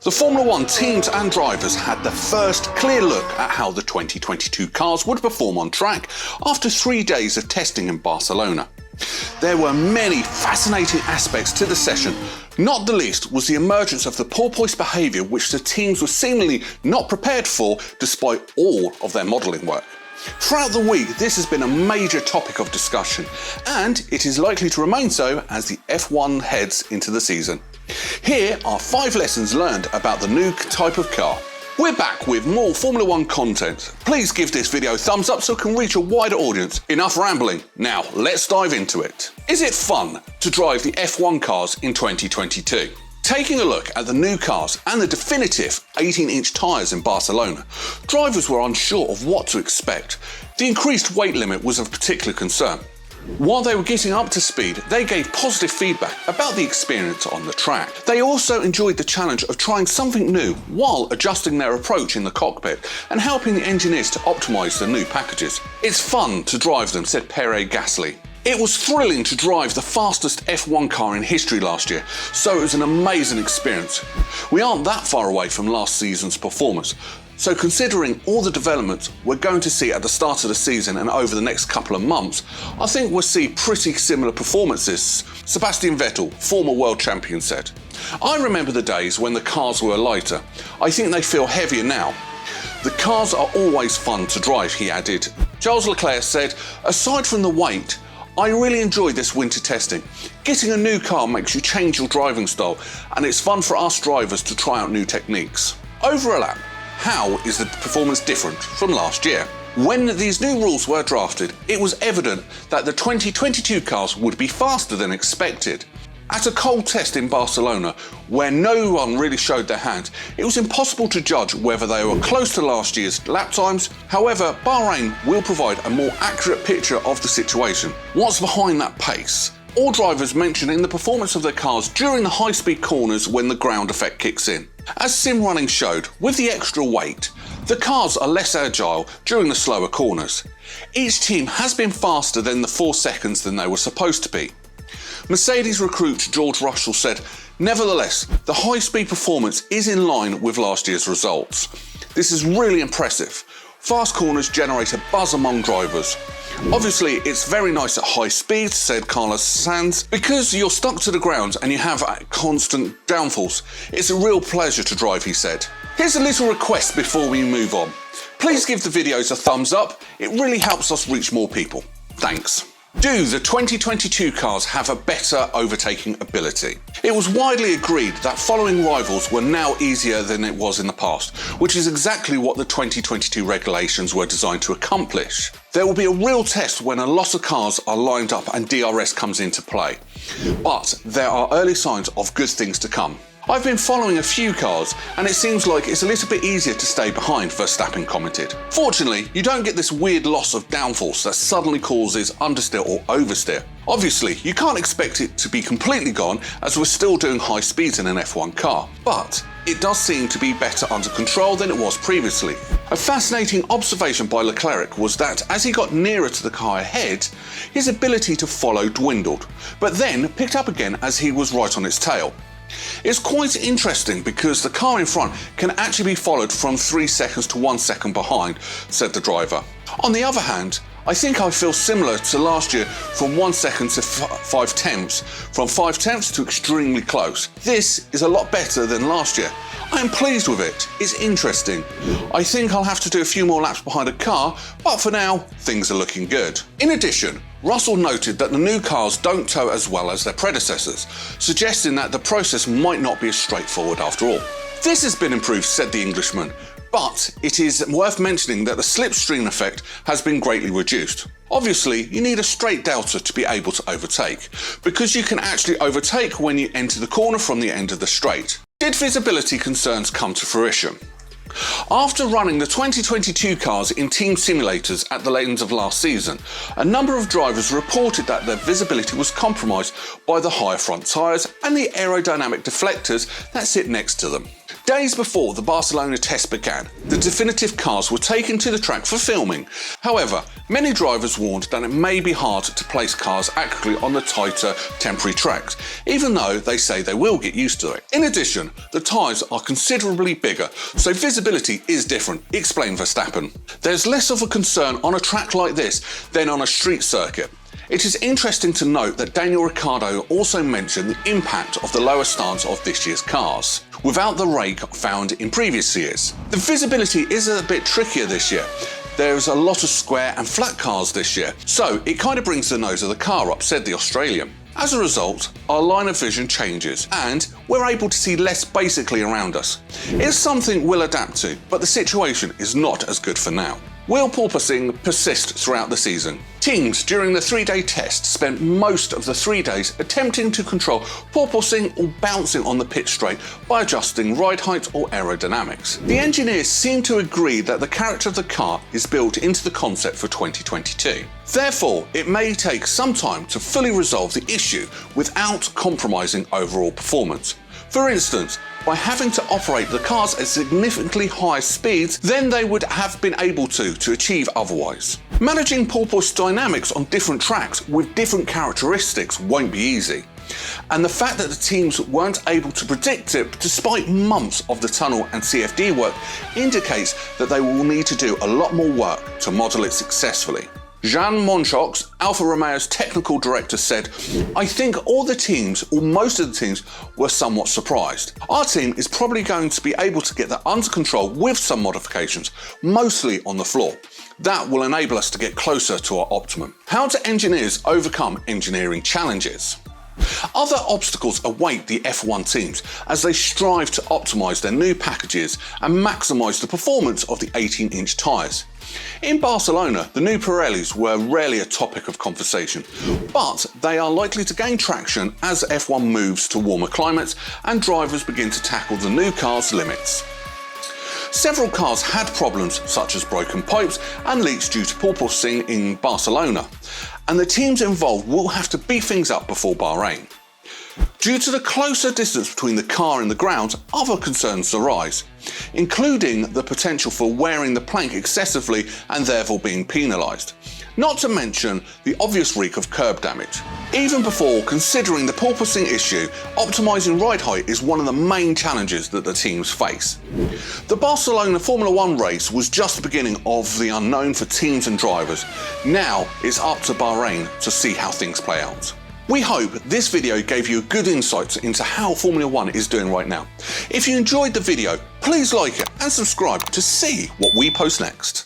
The Formula One teams and drivers had the first clear look at how the 2022 cars would perform on track after 3 days of testing in Barcelona. There were many fascinating aspects to the session, not the least was the emergence of the porpoise behaviour which the teams were seemingly not prepared for despite all of their modelling work. Throughout the week, this has been a major topic of discussion, and it is likely to remain so as the F1 heads into the season. Here are 5 lessons learned about the new type of car. We're back with more Formula One content. Please give this video a thumbs up so it can reach a wider audience. Enough rambling, now let's dive into it. Is it fun to drive the F1 cars in 2022? Taking a look at the new cars and the definitive 18-inch tyres in Barcelona, drivers were unsure of what to expect. The increased weight limit was of particular concern. While they were getting up to speed, they gave positive feedback about the experience on the track. They also enjoyed the challenge of trying something new while adjusting their approach in the cockpit and helping the engineers to optimise the new packages. It's fun to drive them, said Pierre Gasly. It was thrilling to drive the fastest F1 car in history last year, so it was an amazing experience. We aren't that far away from last season's performance, so considering all the developments we're going to see at the start of the season and over the next couple of months, I think we'll see pretty similar performances, Sebastian Vettel, former world champion, said. I remember the days when the cars were lighter. I think they feel heavier now. The cars are always fun to drive, he added. Charles Leclerc said, aside from the weight, I really enjoyed this winter testing. Getting a new car makes you change your driving style, and it's fun for us drivers to try out new techniques. Over a lap, how is the performance different from last year? When these new rules were drafted, it was evident that the 2022 cars would be faster than expected. At a cold test in Barcelona, where no one really showed their hand, it was impossible to judge whether they were close to last year's lap times. However, Bahrain will provide a more accurate picture of the situation. What's behind that pace? All drivers mentioning the performance of their cars during the high-speed corners when the ground effect kicks in. As sim running showed, with the extra weight, the cars are less agile during the slower corners. Each team has been faster than the 4 seconds than they were supposed to be. Mercedes recruit George Russell said, nevertheless, the high-speed performance is in line with last year's results. This is really impressive. Fast corners generate a buzz among drivers. Obviously, it's very nice at high speeds, said Carlos Sainz, because you're stuck to the ground and you have constant downforce. It's a real pleasure to drive, he said. Here's a little request before we move on. Please give the videos a thumbs up. It really helps us reach more people. Thanks. Do the 2022 cars have a better overtaking ability? It was widely agreed that following rivals were now easier than it was in the past, which is exactly what the 2022 regulations were designed to accomplish. There will be a real test when a lot of cars are lined up and DRS comes into play, but there are early signs of good things to come. I've been following a few cars and it seems like it's a little bit easier to stay behind, Verstappen commented. Fortunately, you don't get this weird loss of downforce that suddenly causes understeer or oversteer. Obviously, you can't expect it to be completely gone as we're still doing high speeds in an F1 car, but it does seem to be better under control than it was previously. A fascinating observation by Leclerc was that as he got nearer to the car ahead, his ability to follow dwindled, but then picked up again as he was right on its tail. It's quite interesting because the car in front can actually be followed from 3 seconds to 1 second behind, said the driver. On the other hand, I think I feel similar to last year from 1 second to 5 tenths, from 5 tenths to extremely close. This is a lot better than last year. I am pleased with it. It's interesting. I think I'll have to do a few more laps behind a car, but for now, things are looking good. In addition, Russell noted that the new cars don't tow as well as their predecessors, suggesting that the process might not be as straightforward after all. This has been improved, said the Englishman, but it is worth mentioning that the slipstream effect has been greatly reduced. Obviously, you need a straight delta to be able to overtake, because you can actually overtake when you enter the corner from the end of the straight. Did visibility concerns come to fruition? After running the 2022 cars in team simulators at the end of last season, a number of drivers reported that their visibility was compromised by the higher front tyres and the aerodynamic deflectors that sit next to them. Days before the Barcelona test began, the definitive cars were taken to the track for filming. However, many drivers warned that it may be hard to place cars accurately on the tighter temporary tracks, even though they say they will get used to it. In addition, the tyres are considerably bigger, so visibility is different, explained Verstappen. There's less of a concern on a track like this than on a street circuit. It is interesting to note that Daniel Ricciardo also mentioned the impact of the lower stance of this year's cars, without the rake found in previous years. The visibility is a bit trickier this year. There's a lot of square and flat cars this year, so it kind of brings the nose of the car up, said the Australian. As a result, our line of vision changes and we're able to see less basically around us. It's something we'll adapt to, but the situation is not as good for now. Will porpoising persist throughout the season? Teams during the 3-day test spent most of the 3 days attempting to control porpoising or bouncing on the pit straight by adjusting ride height or aerodynamics. The engineers seem to agree that the character of the car is built into the concept for 2022. Therefore, it may take some time to fully resolve the issue without compromising overall performance. For instance, by having to operate the cars at significantly higher speeds than they would have been able to achieve otherwise. Managing porpoise dynamics on different tracks with different characteristics won't be easy. And the fact that the teams weren't able to predict it despite months of the tunnel and CFD work indicates that they will need to do a lot more work to model it successfully. Jean Monchox, Alfa Romeo's technical director, said, "I think all the teams, or most of the teams, were somewhat surprised. Our team is probably going to be able to get that under control with some modifications, mostly on the floor. That will enable us to get closer to our optimum." How do engineers overcome engineering challenges? Other obstacles await the F1 teams as they strive to optimise their new packages and maximise the performance of the 18-inch tyres. In Barcelona, the new Pirellis were rarely a topic of conversation, but they are likely to gain traction as F1 moves to warmer climates and drivers begin to tackle the new car's limits. Several cars had problems such as broken pipes and leaks due to porpoising in Barcelona, and the teams involved will have to beef things up before Bahrain. Due to the closer distance between the car and the ground, other concerns arise, including the potential for wearing the plank excessively and therefore being penalised, not to mention the obvious reek of curb damage. Even before considering the porpoising issue, optimising ride height is one of the main challenges that the teams face. The Barcelona Formula 1 race was just the beginning of the unknown for teams and drivers. Now it's up to Bahrain to see how things play out. We hope this video gave you good insights into how Formula 1 is doing right now. If you enjoyed the video, please like it and subscribe to see what we post next.